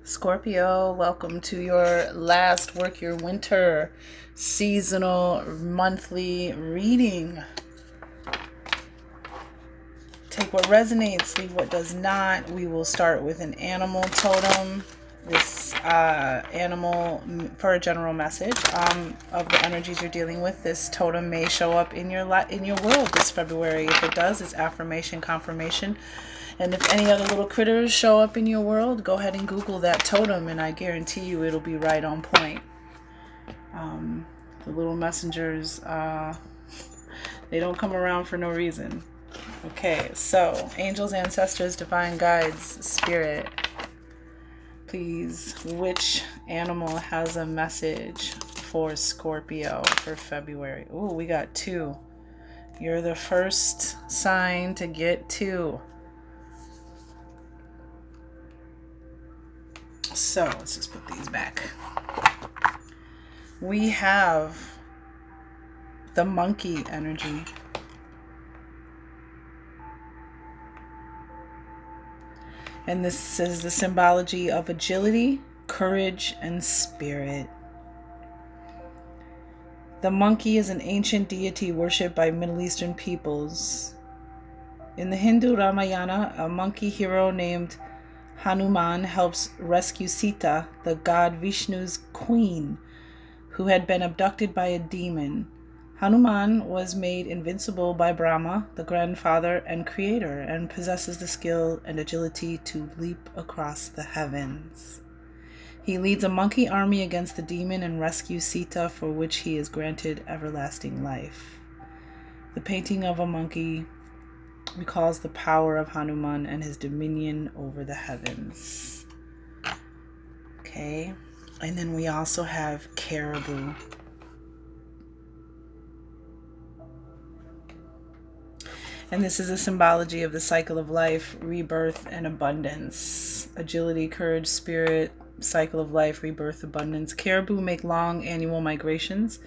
Scorpio, welcome to your last Work Your Winter seasonal monthly reading. Take what resonates, leave what does not. We will start with an animal totem. This animal, for a general message of the energies you're dealing with. This totem may show up in your world this February. If it does, it's affirmation, confirmation. And if any other little critters show up in your world, go ahead and Google that totem, and I guarantee you it'll be right on point. The little messengers, they don't come around for no reason. Okay, so angels, ancestors, divine guides, spirit. Please, which animal has a message for Scorpio for February? Ooh, we got 2. You're the first sign to get 2. So let's just put these back. We have the monkey energy. And this is the symbology of agility, courage, and spirit. The monkey is an ancient deity worshipped by Middle Eastern peoples. In the Hindu Ramayana, a monkey hero named Hanuman helps rescue Sita, the god Vishnu's queen, who had been abducted by a demon. Hanuman was made invincible by Brahma, the grandfather and creator, and possesses the skill and agility to leap across the heavens. He leads a monkey army against the demon and rescues Sita, for which he is granted everlasting life. The painting of a monkey recalls the power of Hanuman and his dominion over the heavens. Okay, and then we also have caribou. And this is a symbology of the cycle of life, rebirth, and abundance. Agility, courage, spirit, cycle of life, rebirth, abundance. Caribou make long annual migrations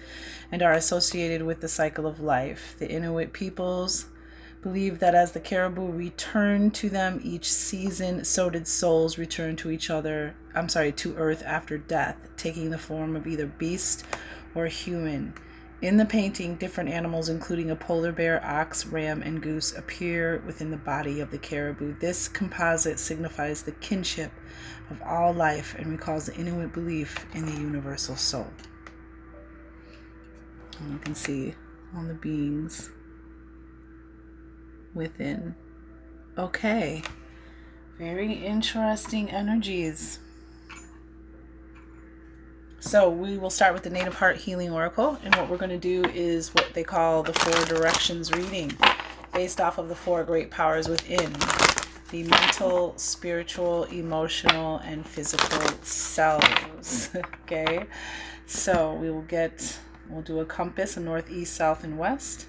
and are associated with the cycle of life. The Inuit peoples believe that as the caribou return to them each season, so did souls return to to Earth after death, taking the form of either beast or human. In the painting, different animals, including a polar bear, ox, ram, and goose, appear within the body of the caribou. This composite signifies the kinship of all life and recalls the Inuit belief in the universal soul. And you can see all the beings within. Okay, very interesting energies. So we will start with the Native Heart Healing Oracle, and what we're going to do is what they call the 4 directions reading, based off of the 4 great powers within the mental, spiritual, emotional, and physical selves. Okay, so we'll do a compass, a north, east, south, and west.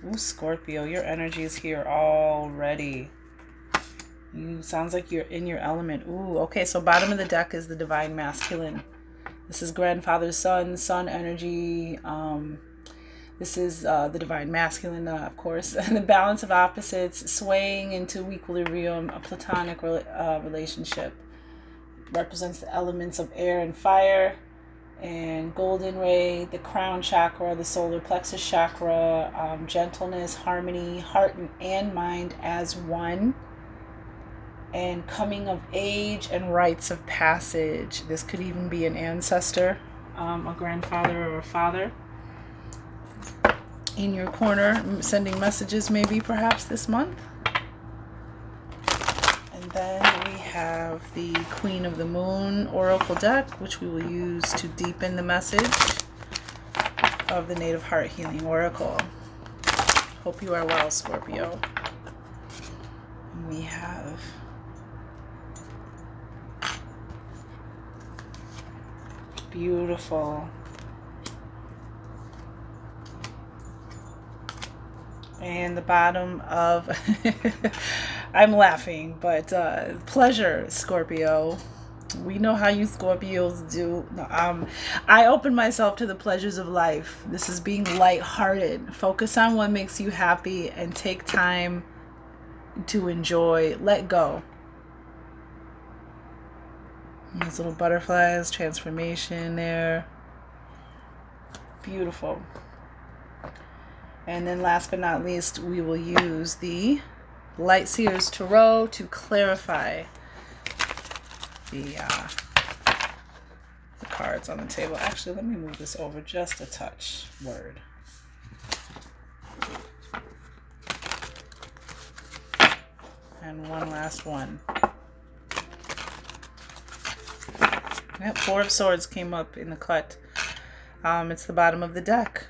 Ooh, Scorpio, your energy is here already. Sounds like you're in your element. Ooh, okay, so bottom of the deck is the divine masculine. This is grandfather's sun energy. This is the divine masculine, of course. And the balance of opposites, swaying into equilibrium, a platonic relationship. Represents the elements of air and fire. And golden ray, the crown chakra, the solar plexus chakra, gentleness, harmony, heart and mind as one. And coming of age and rites of passage. This could even be an ancestor, a grandfather or a father in your corner, sending messages maybe perhaps this month. And then we have the Queen of the Moon Oracle deck, which we will use to deepen the message of the Native Heart Healing Oracle. Hope you are well, Scorpio. And we have beautiful. And the bottom of, I'm laughing, but pleasure, Scorpio. We know how you Scorpios do. I open myself to the pleasures of life. This is being lighthearted. Focus on what makes you happy and take time to enjoy. Let go. These little butterflies, transformation there. Beautiful. And then last but not least, we will use the Light Seers Tarot to clarify the cards on the table. Actually, let me move this over just a touch. Word. And one last one. Yep, Four of Swords came up in the cut. It's the bottom of the deck.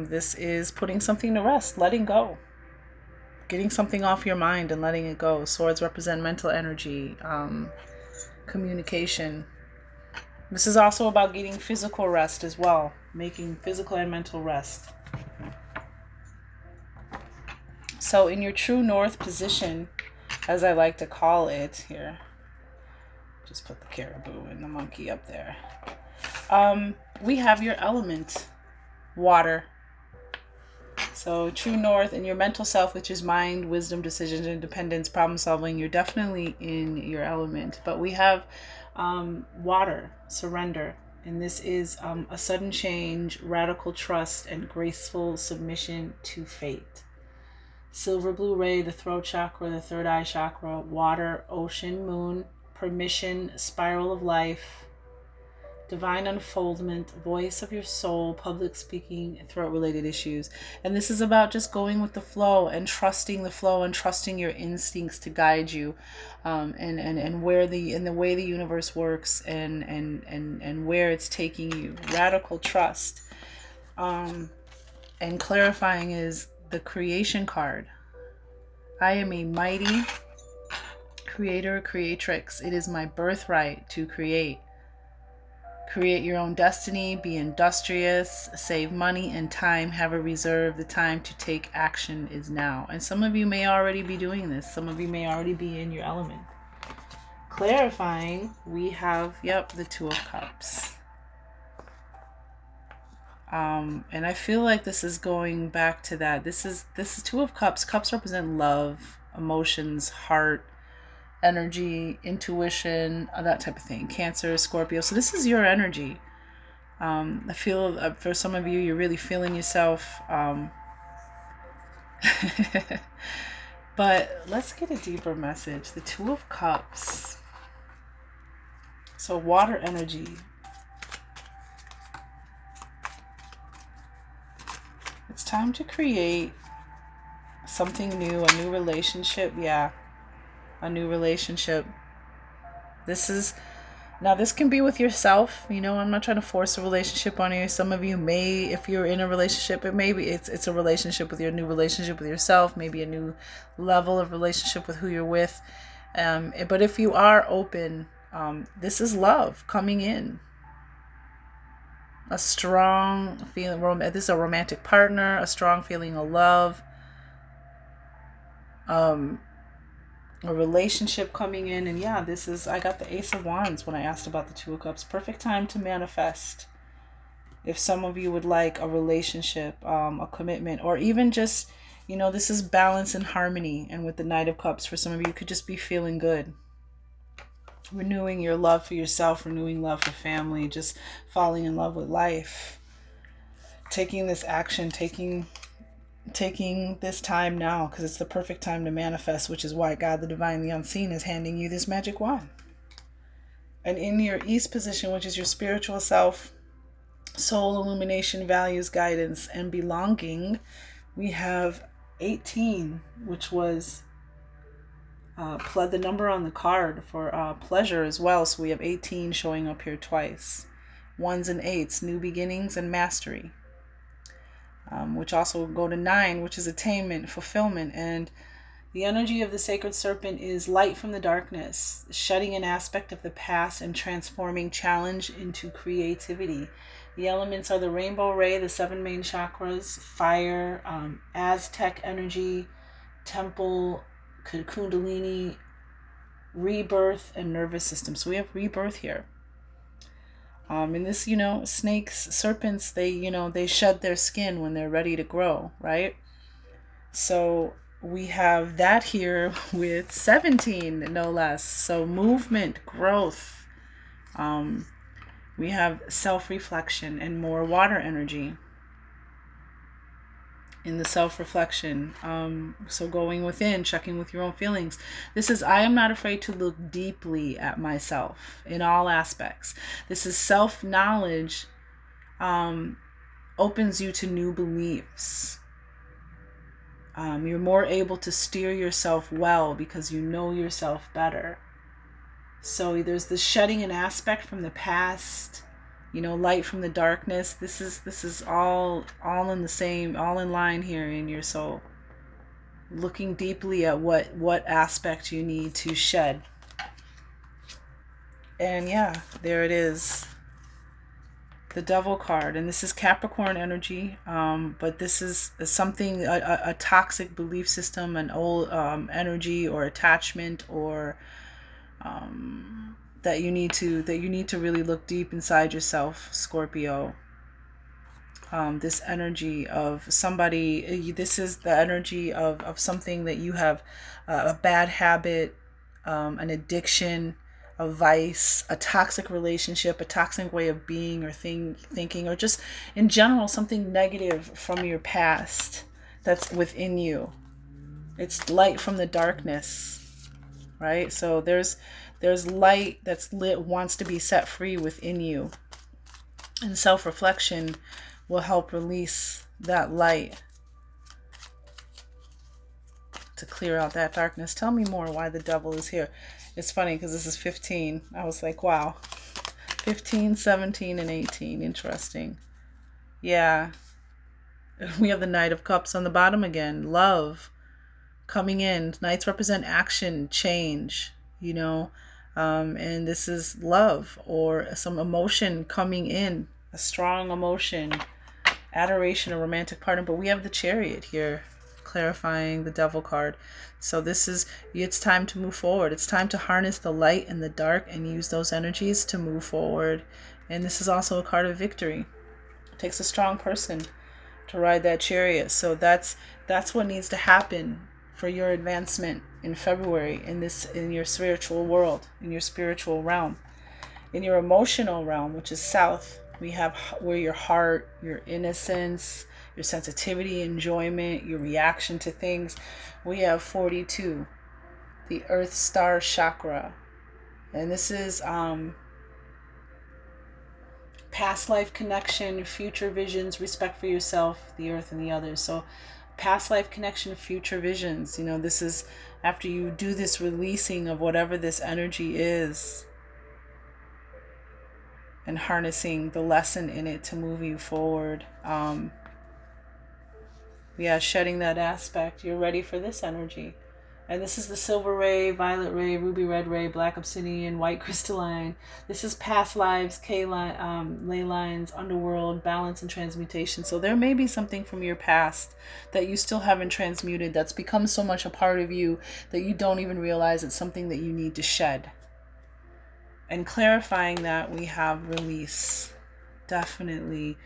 This is putting something to rest, letting go. Getting something off your mind and letting it go. Swords represent mental energy, communication. This is also about getting physical rest as well. Making physical and mental rest. So in your true north position, as I like to call it here, just put the caribou and the monkey up there. We have your element, water. So true north in your mental self, which is mind, wisdom, decisions, independence, problem solving, you're definitely in your element. But we have water, surrender. And this is a sudden change, radical trust, and graceful submission to fate. Silver blue ray, the throat chakra, the third eye chakra, water, ocean, moon, permission, spiral of life, divine unfoldment, voice of your soul, public speaking, throat related issues. And this is about just going with the flow and trusting the flow and trusting your instincts to guide you, and where the way the universe works and where it's taking you. Radical trust. And clarifying is the creation card. I am a mighty creator, creatrix. It is my birthright to create. Create your own destiny, be industrious, save money and time, have a reserve. The time to take action is now. And some of you may already be doing this. Some of you may already be in your element. Clarifying, we have, the Two of Cups. And I feel like this is going back to that. This is Two of Cups. Cups represent love, emotions, heart, energy, intuition, that type of thing. Cancer, Scorpio. So this is your energy. I feel for some of you, you're really feeling yourself. But let's get a deeper message. The Two of Cups. So water energy. It's time to create something new, a new relationship. Yeah, a new relationship. This can be with yourself. I'm not trying to force a relationship on you. Some of you may, if you're in a relationship, it's a relationship with your new relationship with yourself, maybe a new level of relationship with who you're with. But if you are open, this is love coming in. A strong feeling. This is a romantic partner, a strong feeling of love. A relationship coming in. And I got the Ace of Wands when I asked about the Two of Cups. Perfect time to manifest. If some of you would like a relationship, a commitment, or even just, this is balance and harmony. And with the Knight of Cups, for some of you, could just be feeling good. Renewing your love for yourself, renewing love for family, just falling in love with life. Taking this action, taking this time now, because it's the perfect time to manifest, which is why God, the divine, the unseen, is handing you this magic wand. And in your East position, which is your spiritual self, soul illumination, values, guidance, and belonging, we have 18, which was the number on the card for pleasure as well. So we have 18 showing up here twice. 1s and 8s, new beginnings and mastery. Which also go to 9, which is attainment, fulfillment. And the energy of the sacred serpent is light from the darkness, shedding an aspect of the past and transforming challenge into creativity. The elements are the rainbow ray, the 7 main chakras, fire, Aztec energy, temple, kundalini, rebirth and nervous system. So we have rebirth here. And this, snakes, serpents, they shed their skin when they're ready to grow, right? So we have that here with 17, no less. So movement, growth. We have self-reflection and more water energy in the self-reflection. So going within, checking with your own feelings. This is, I am not afraid to look deeply at myself in all aspects. This is self-knowledge, opens you to new beliefs. You're more able to steer yourself well because you know yourself better. So there's the shedding an aspect from the past, light from the darkness. This is all in the same, all in line here in your soul. Looking deeply at what aspect you need to shed. And yeah, there it is. The Devil card, and this is Capricorn energy, but this is something, a toxic belief system, an old energy or attachment, or that you need to really look deep inside yourself, Scorpio. This energy of somebody, this is the energy of something that you have, a bad habit, an addiction, a vice, a toxic relationship, a toxic way of being or thinking, or just in general something negative from your past that's within you. It's light from the darkness, right? So there's light that's lit, wants to be set free within you, and self-reflection will help release that light to clear out that darkness. Tell me more why the Devil is here. It's funny because this is 15. I was like, wow. 15, 17, and 18. Interesting. Yeah. We have the Knight of Cups on the bottom again. Love coming in. Knights represent action, change, and this is love or some emotion coming in, a strong emotion, adoration, a romantic partner. But we have the Chariot here, clarifying the Devil card. So it's time to move forward. It's time to harness the light and the dark and use those energies to move forward. And this is also a card of victory. It takes a strong person to ride that chariot. So that's what needs to happen for your advancement in February in your spiritual world, in your spiritual realm. In your emotional realm, which is south, we have where your heart, your innocence, your sensitivity, enjoyment, your reaction to things. We have 42, the Earth Star Chakra. And this is past life connection, future visions, respect for yourself, the earth, and the others. So past life connection, future visions. This is after you do this releasing of whatever this energy is and harnessing the lesson in it to move you forward. Shedding that aspect. You're ready for this energy. And this is the silver ray, violet ray, ruby red ray, black obsidian, white crystalline. This is past lives, ley lines, underworld, balance, and transmutation. So there may be something from your past that you still haven't transmuted that's become so much a part of you that you don't even realize it's something that you need to shed. And clarifying that, we have release. Definitely.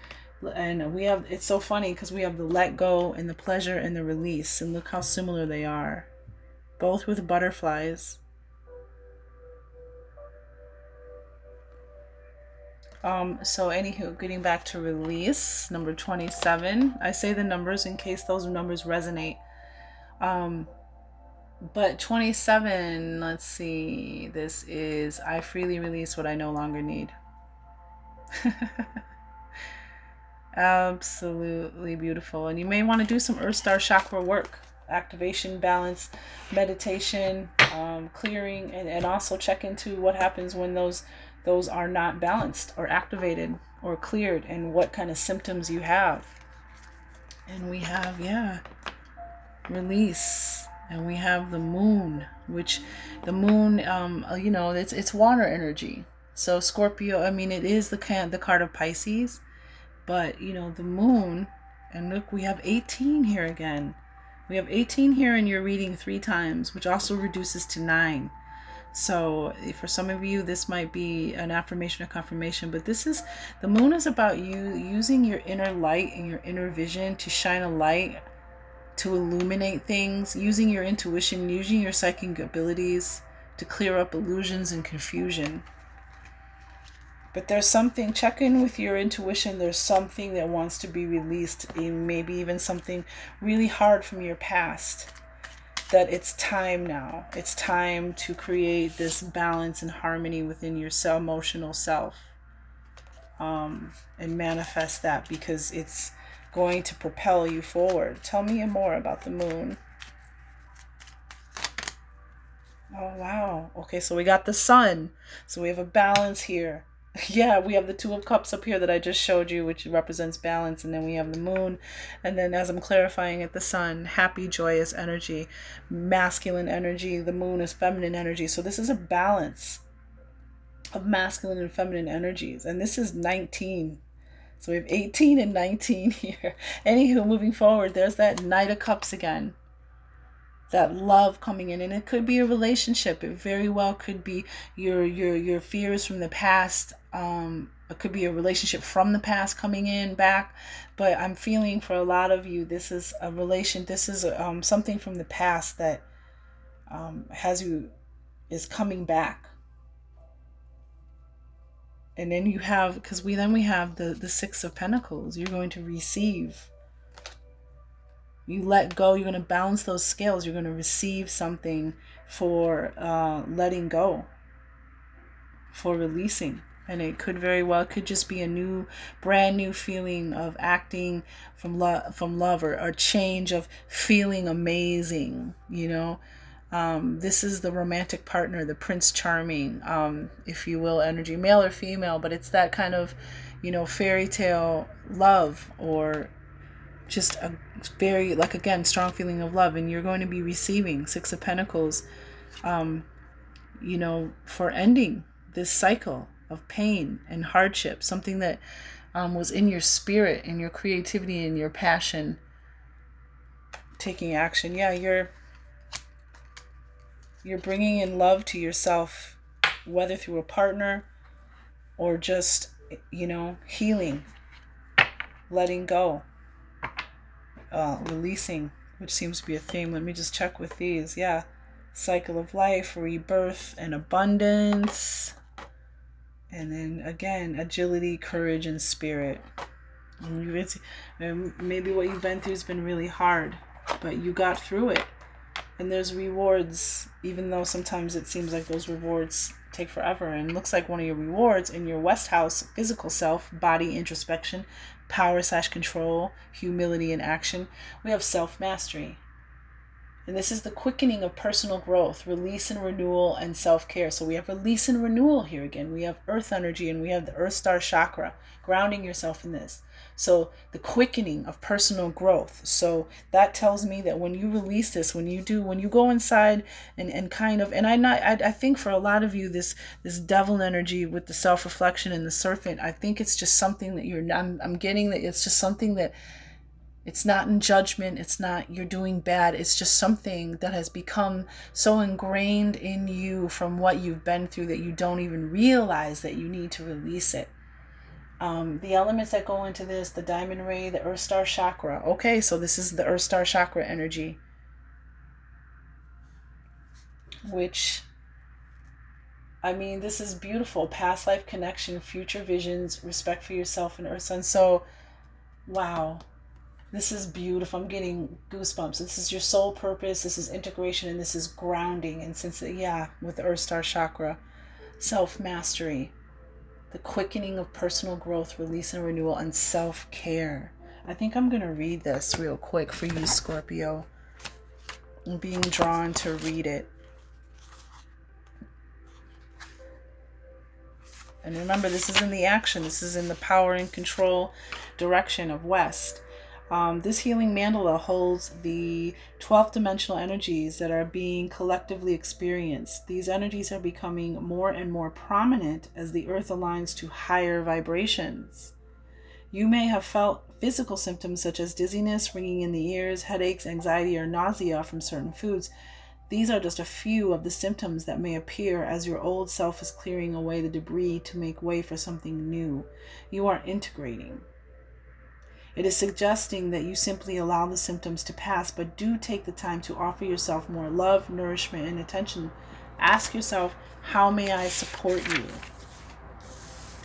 And it's so funny because we have the let go and the pleasure and the release. And look how similar they are. Both with butterflies. So anywho, getting back to release, number 27. I say the numbers in case those numbers resonate. But 27, let's see. This is, I freely release what I no longer need. Absolutely beautiful. And you may want to do some Earth Star Chakra work. Activation, balance, meditation, clearing, and also check into what happens when those are not balanced or activated or cleared, and what kind of symptoms you have. And we have, release. And we have the moon, which the moon, it's water energy. So Scorpio, it is the card of Pisces, but the moon, and look, we have 18 here again. We have 18 here, and you're reading 3 times, which also reduces to 9. So for some of you, this might be an affirmation or confirmation, but the moon is about you using your inner light and your inner vision to shine a light, to illuminate things, using your intuition, using your psychic abilities to clear up illusions and confusion. But there's something, check in with your intuition. There's something that wants to be released, maybe even something really hard from your past. That it's time now. It's time to create this balance and harmony within your emotional self, and manifest that, because it's going to propel you forward. Tell me more about the moon. Oh, wow. Okay, so we got the sun. So we have a balance here. Yeah, we have the Two of Cups up here that I just showed you, which represents balance. And then we have the moon. And then as I'm clarifying it, the sun, happy, joyous energy, masculine energy. The moon is feminine energy. So this is a balance of masculine and feminine energies. And this is 19. So we have 18 and 19 here. Anywho, moving forward, there's that Knight of Cups again. That love coming in, and it could be a relationship. It very well could be your fears from the past. It could be a relationship from the past coming in back. But I'm feeling for a lot of you, this is a relation. This is something from the past that is coming back. And then you have, because we have the Six of Pentacles. You're going to receive. You let go. You're going to balance those scales. You're going to receive something for letting go, for releasing. And it could very well could just be a brand new feeling of acting from love, or a change of feeling amazing. This is the romantic partner, the Prince Charming, if you will, energy, male or female. But it's that kind of, fairy tale love, or just a very, like, again, strong feeling of love. And you're going to be receiving Six of Pentacles, for ending this cycle of pain and hardship, something that was in your spirit and your creativity and your passion, taking action. Yeah, you're bringing in love to yourself, whether through a partner or just, healing, letting go. Releasing, which seems to be a theme. Let me just check with these. Yeah, cycle of life, rebirth, and abundance. And then again, agility, courage, and spirit. And maybe what you've been through has been really hard, but you got through it. And there's rewards, even though sometimes it seems like those rewards take forever. And it looks like one of your rewards in your West House, physical self, body introspection, power/control, humility and action. We have self-mastery. And this is the quickening of personal growth, release and renewal, and self-care. So we have release and renewal here again. We have earth energy, and we have the earth star chakra, grounding yourself in this. So the quickening of personal growth. So that tells me that when you release this, when you go inside and kind of, and I think for a lot of you, this devil energy with the self-reflection and the serpent, I think it's just something that I'm getting that it's just something that, it's not in judgment. It's not you're doing bad. It's just something that has become so ingrained in you from what you've been through that you don't even realize that you need to release it. The elements that go into this, the diamond ray, the earth star chakra. Okay, so this is the earth star chakra energy, which, this is beautiful. Past life connection, future visions, respect for yourself, and earth sun. So, wow. This is beautiful. I'm getting goosebumps. This is your soul purpose. This is integration, and this is grounding. And with the Earth Star Chakra, self-mastery, the quickening of personal growth, release and renewal, and self-care. I think I'm going to read this real quick for you, Scorpio. I'm being drawn to read it. And remember, this is in the action. This is in the power and control direction of West. This healing mandala holds the 12th dimensional energies that are being collectively experienced. These energies are becoming more and more prominent as the earth aligns to higher vibrations. You may have felt physical symptoms such as dizziness, ringing in the ears, headaches, anxiety, or nausea from certain foods. These are just a few of the symptoms that may appear as your old self is clearing away the debris to make way for something new. You are integrating. It is suggesting that you simply allow the symptoms to pass, but do take the time to offer yourself more love, nourishment, and attention. Ask yourself, how may I support you?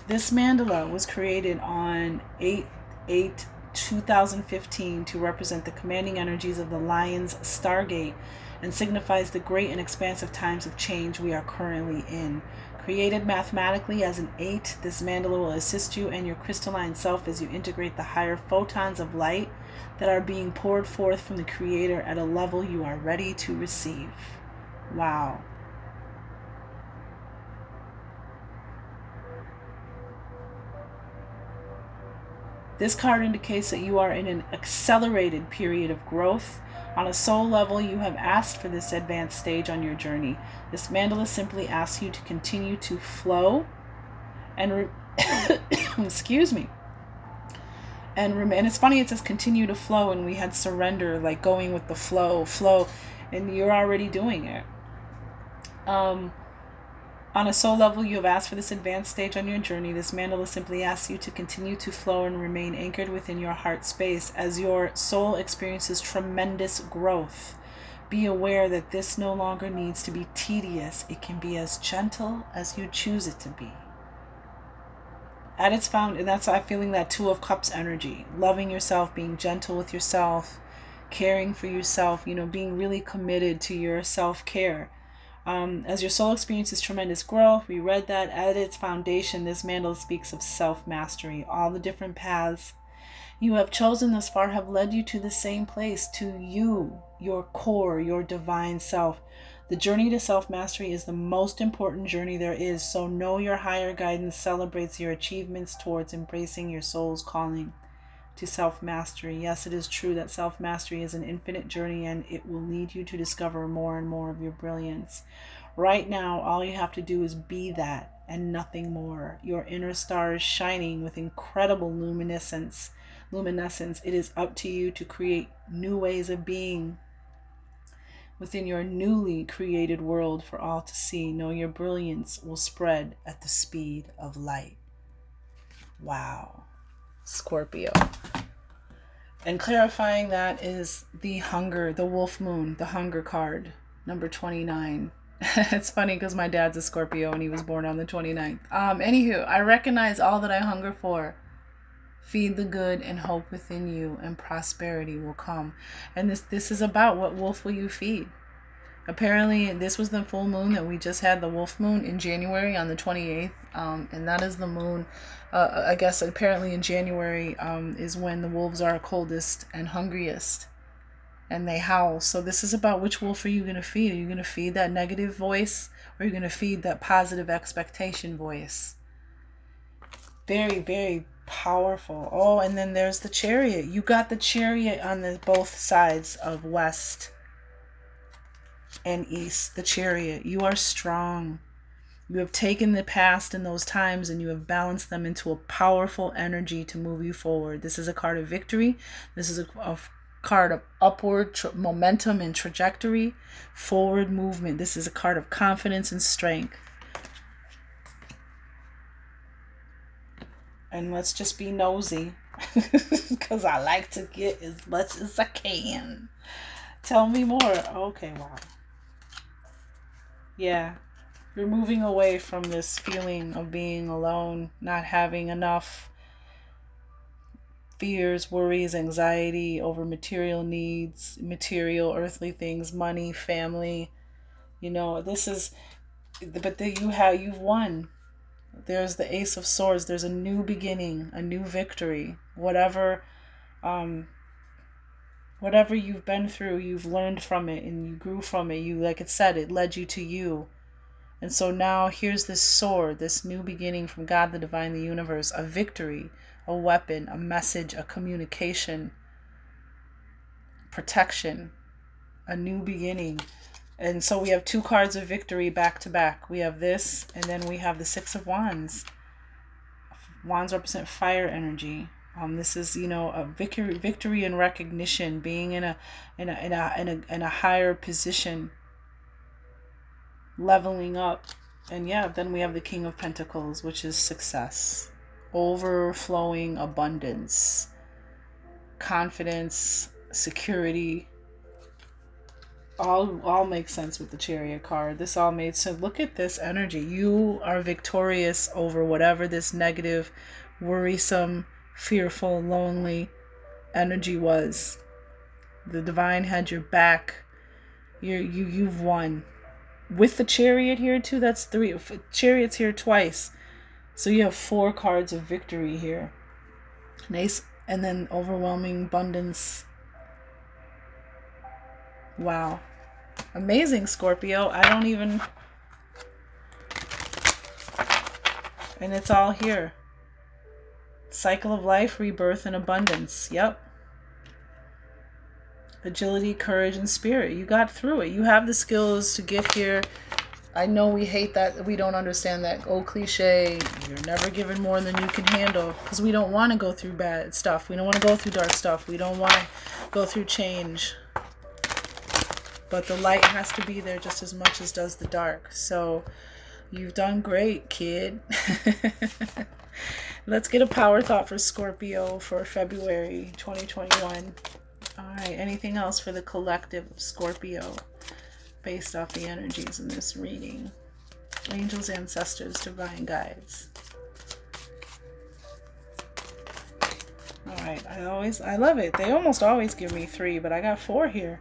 This mandala was created on 8/8/2015 to represent the commanding energies of the Lion's Stargate and signifies the great and expansive times of change we are currently in. Created mathematically as an 8, this mandala will assist you and your crystalline self as you integrate the higher photons of light that are being poured forth from the Creator at a level you are ready to receive. Wow. This card indicates that you are in an accelerated period of growth. On a soul level, you have asked for this advanced stage on your journey. This mandala simply asks you to continue to flow and excuse me. And it's funny, it says continue to flow, and we had surrender, like going with the flow, and you're already doing it. On a soul level, you have asked for this advanced stage on your journey. This mandala simply asks you to continue to flow and remain anchored within your heart space as your soul experiences tremendous growth. Be aware that this no longer needs to be tedious. It can be as gentle as you choose it to be. At its found, and that's I'm feeling that 2 of Cups energy. Loving yourself, being gentle with yourself, caring for yourself, being really committed to your self-care. As your soul experiences tremendous growth, we read that at its foundation, this mandala speaks of self-mastery. All the different paths you have chosen thus far have led you to the same place, to you, your core, your divine self. The journey to self-mastery is the most important journey there is, so know your higher guidance celebrates your achievements towards embracing your soul's calling to self-mastery. Yes, it is true that self-mastery is an infinite journey, and it will lead you to discover more and more of your brilliance. Right now, all you have to do is be that and nothing more. Your inner star is shining with incredible luminescence. It is up to you to create new ways of being within your newly created world for all to see. Know your brilliance will spread at the speed of light. Wow. Scorpio. And clarifying that is the hunger, the wolf moon, the hunger card, number 29. It's funny because my dad's a Scorpio and he was born on the 29th. Anywho, I recognize all that I hunger for. Feed the good and hope within you, and prosperity will come. And this is about what wolf will you feed. Apparently, this was the full moon that we just had, the wolf moon, in January on the 28th. And that is the moon, I guess, apparently in January is when the wolves are coldest and hungriest. And they howl. So this is about which wolf are you going to feed? Are you going to feed that negative voice, or are you going to feed that positive expectation voice? Very, very powerful. Oh, and then there's the Chariot. You got the Chariot on the both sides of West and East. The Chariot. You are strong. You have taken the past and those times and you have balanced them into a powerful energy to move you forward. This is a card of victory. This is a card of upward momentum and trajectory, forward movement. This is a card of confidence and strength. And let's just be nosy because I like to get as much as I can. Tell me more. Okay, wow. Yeah. You're moving away from this feeling of being alone, not having enough, fears, worries, anxiety over material needs, material, earthly things, money, family. This is, but you've won. There's the Ace of Swords. There's a new beginning, a new victory. Whatever you've been through, you've learned from it and you grew from it. Like it said, it led you to you. And so now here's this sword, this new beginning from God, the divine, the universe, a victory, a weapon, a message, a communication, protection, a new beginning. And so we have 2 cards of victory back to back. We have this, and then we have the 6 of Wands. Wands represent fire energy. This is, a victory and recognition, being in a higher position. leveling up. And yeah, then we have the King of Pentacles, which is success, overflowing abundance, confidence, security. All makes sense with the Chariot card. This all made sense. Look at this energy. You are victorious over whatever this negative, worrisome, fearful, lonely energy was. The divine had your back. You've won. With the Chariot here too, that's 3. Chariot's here twice. So you have 4 cards of victory here. Nice. And then overwhelming abundance. Wow. Amazing, Scorpio. I don't even... And it's all here. Cycle of life, rebirth, and abundance. Yep. Agility, courage, and spirit. You got through it. You have the skills to get here. I know we hate that. We don't understand that old cliche. You're never given more than you can handle. Because we don't want to go through bad stuff. We don't want to go through dark stuff. We don't want to go through change. But the light has to be there just as much as does the dark. So you've done great, kid. Let's get a power thought for Scorpio for February 2021. All right, anything else for the collective of Scorpio based off the energies in this reading? Angels, ancestors, divine guides. All right, I love it. They almost always give me 3, but I got 4 here.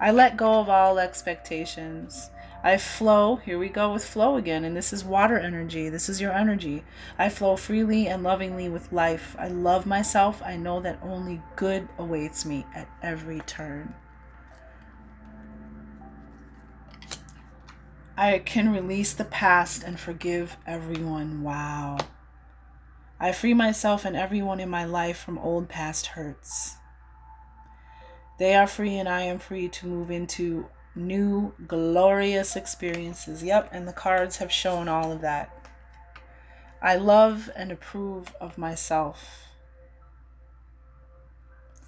I let go of all expectations. I flow. Here we go with flow again. And this is water energy. This is your energy. I flow freely and lovingly with life. I love myself. I know that only good awaits me at every turn. I can release the past and forgive everyone. Wow. I free myself and everyone in my life from old past hurts. They are free and I am free to move into new glorious experiences. Yep, and the cards have shown all of that. I love and approve of myself.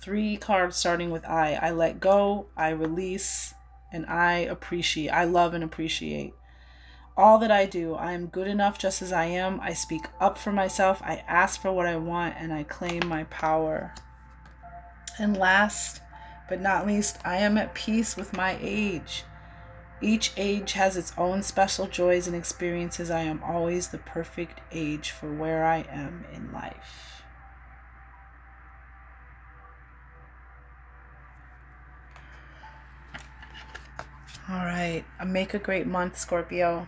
3 cards starting with I. I let go, I release, and I appreciate. I love and appreciate all that I do. I am good enough just as I am. I speak up for myself. I ask for what I want and I claim my power. And last but not least, I am at peace with my age. Each age has its own special joys and experiences. I am always the perfect age for where I am in life. All right. Make a great month, Scorpio.